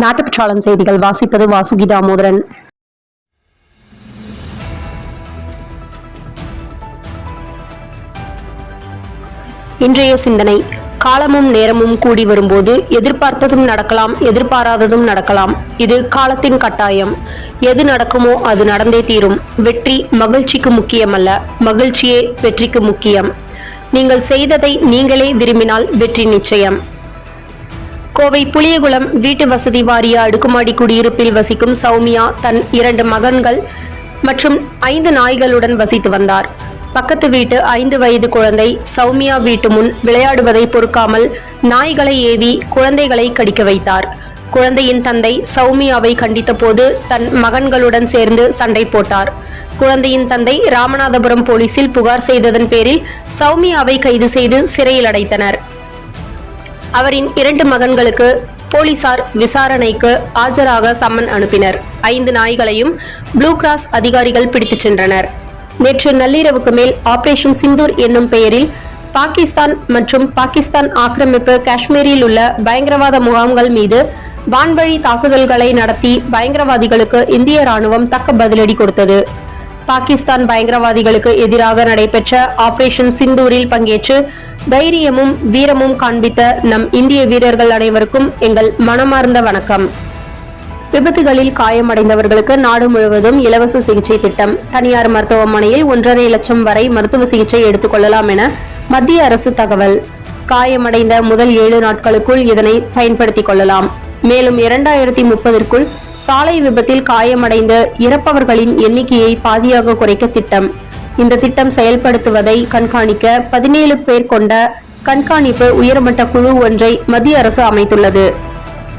நாட்டுப்பற்றாளன் செய்திகள் வாசிப்பது வாசுகி தாமோதரன். இன்றைய சிந்தனை: காலமும் நேரமும் கூடி வரும்போது எதிர்பார்த்ததும் நடக்கலாம், எதிர்பாராததும் நடக்கலாம். இது காலத்தின் கட்டாயம். எது நடக்குமோ அது நடந்தே தீரும். வெற்றி மகிழ்ச்சிக்கு முக்கியமல்ல, மகிழ்ச்சியே வெற்றிக்கு முக்கியம். நீங்கள் செய்ததை நீங்களே விரும்பினால் வெற்றி நிச்சயம். கோவை புளியகுளம் வீட்டு வசதி வாரிய அடுக்குமாடி குடியிருப்பில் வசிக்கும் சௌமியா தன் 2 மகன்கள் மற்றும் 5 நாய்களுடன் வசித்து வந்தார். பக்கத்து வீட்டு 5 வயது குழந்தை சௌமியா வீட்டு முன் விளையாடுவதை பொறுக்காமல் நாய்களை ஏவி குழந்தைகளை கடிக்க வைத்தார். குழந்தையின் தந்தை சௌமியாவை கண்டித்த போது தன் மகன்களுடன் சேர்ந்து சண்டை போட்டார். குழந்தையின் தந்தை ராமநாதபுரம் போலீசில் புகார் செய்ததன் பேரில் சௌமியாவை கைது செய்து சிறையில் அடைத்தனர். அவரின் 2 மகன்களுக்கு போலீசார் விசாரணைக்கு ஆஜராக சம்மன் அனுப்பினர். 5 நாய்களையும் ப்ளூ கிராஸ் அதிகாரிகள் பிடித்துச் சென்றனர். நேற்று நள்ளிரவுக்கு மேல் ஆபரேஷன் சிந்தூர் என்னும் பெயரில் பாகிஸ்தான் மற்றும் பாகிஸ்தான் ஆக்கிரமிப்பு காஷ்மீரில் உள்ள பயங்கரவாத முகாம்கள் மீது வான்வழி தாக்குதல்களை நடத்தி பயங்கரவாதிகளுக்கு இந்திய ராணுவம் தக்க பதிலடி கொடுத்தது. பாகிஸ்தான் பயங்கரவாதிகளுக்கு எதிராக நடைபெற்ற ஆபரேஷன் சிந்தூரில் பங்கேற்று தைரியமும் வீரமும் காண்பித்த நம் இந்திய வீரர்கள் அனைவருக்கும் எங்கள் மனமார்ந்த வணக்கம். விபத்துகளில் காயமடைந்தவர்களுக்கு நாடு முழுவதும் இலவச சிகிச்சை திட்டம். தனியார் மருத்துவமனையில் 1.5 லட்சம் வரை மருத்துவ சிகிச்சை எடுத்துக் கொள்ளலாம் என மத்திய அரசு தகவல். காயமடைந்த முதல் 7 நாட்களுக்குள் இதனை பயன்படுத்திக் கொள்ளலாம். மேலும் 2030ற்குள் சாலை விபத்தில் காயமடைந்து இறப்பவர்களின் எண்ணிக்கையை பாதியாக குறைக்க திட்டம். இந்த திட்டம் செயல்படுத்துவதை கண்காணிக்க 17 பேர் கொண்ட கண்காணிப்பு உயர்மட்ட குழு ஒன்றை மத்திய அரசு அமைத்துள்ளது.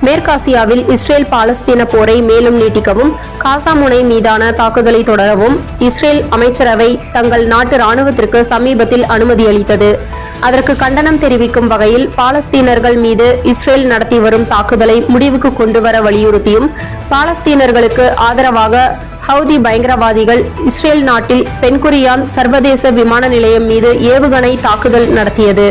மேற்காசியாவில் இஸ்ரேல் பாலஸ்தீன போரை மேலும் நீட்டிக்கவும், காசா முனை மீதான தாக்குதலை தொடரவும் இஸ்ரேல் அமைச்சரவை தங்கள் நாட்டு ராணுவத்திற்கு சமீபத்தில் அனுமதி அளித்தது. அதற்கு கண்டனம் தெரிவிக்கும் வகையில் பாலஸ்தீனர்கள் மீது இஸ்ரேல் நடத்தி வரும் தாக்குதலை முடிவுக்கு கொண்டு வர வலியுறுத்தியும், பாலஸ்தீனர்களுக்கு ஆதரவாக ஹவுதி பயங்கரவாதிகள் இஸ்ரேல் நாட்டில் பென்குரியான் சர்வதேச விமான நிலையம் மீது ஏவுகணை தாக்குதல் நடத்தியது.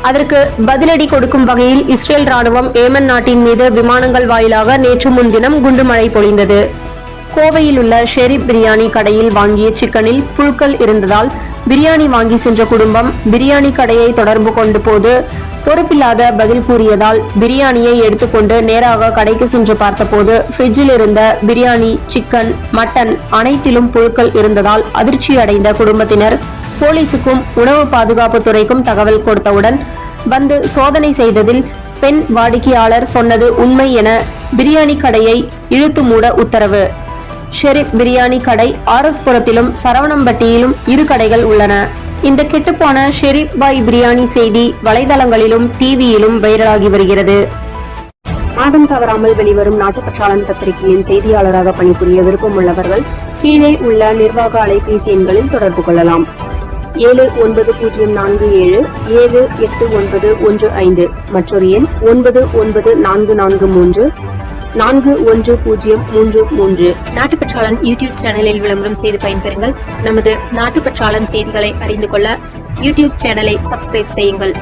அதற்கு பதிலடி கொடுக்கும் வகையில் இஸ்ரேல் ராணுவம் ஏமன் நாட்டின் மீது விமானங்கள் வாயிலாக நேற்று முன்தினம் குண்டுமழை பொழிந்தது. கோவையில் உள்ள ஷெரீப் பிரியாணி கடையில் வாங்கிய சிக்கனில் புழுக்கள் இருந்ததால் பிரியாணி வாங்கி சென்ற குடும்பம் பிரியாணி கடையை தொடர்பு கொண்ட போது பொறுப்பில்லாத பதில் கூறியதால் பிரியாணியை எடுத்துக்கொண்டு நேராக கடைக்கு சென்று பார்த்தபோது ஃப்ரிட்ஜில் இருந்த பிரியாணி, சிக்கன், மட்டன் அனைத்திலும் புழுக்கள் இருந்ததால் அதிர்ச்சி அடைந்த குடும்பத்தினர் போலீசுக்கும் உணவு பாதுகாப்பு துறைக்கும் தகவல் கொடுத்தவுடன் வந்து சோதனை செய்ததில் பெண் வாடிக்கையாளர் சொன்னது உண்மை என பிரியாணி கடையை இழுத்து மூட உத்தரவு. ஷெரீப் பிரியாணி கடை ஆர்எஸ்புரத்திலும் சரவணம்பட்டியிலும் 2 கடைகள் உள்ளன. இந்த கெட்டுப்போன ஷெரீப் பாய் பிரியாணி செய்தி வலைதளங்களிலும் டிவியிலும் வைரலாகி வருகிறது. மாதம் தவறாமல் வெளிவரும் நாட்டுப்பற்றாளன் பத்திரிகையின் செய்தியாளராக பணிபுரிய விருப்பம் உள்ளவர்கள் கீழே உள்ள நிர்வாக அலைபேசி எண்களில் தொடர்பு கொள்ளலாம். 7947878915 மற்றொரு எண் 9944341033. நாட்டுப்பற்றாளன் யூடியூப் சேனலில் விளம்பரம் செய்து பயன்பெறுங்கள். நமது நாட்டுப்பற்றாளன் செய்திகளை அறிந்து கொள்ள யூடியூப் சேனலை சப்ஸ்கிரைப் செய்யுங்கள்.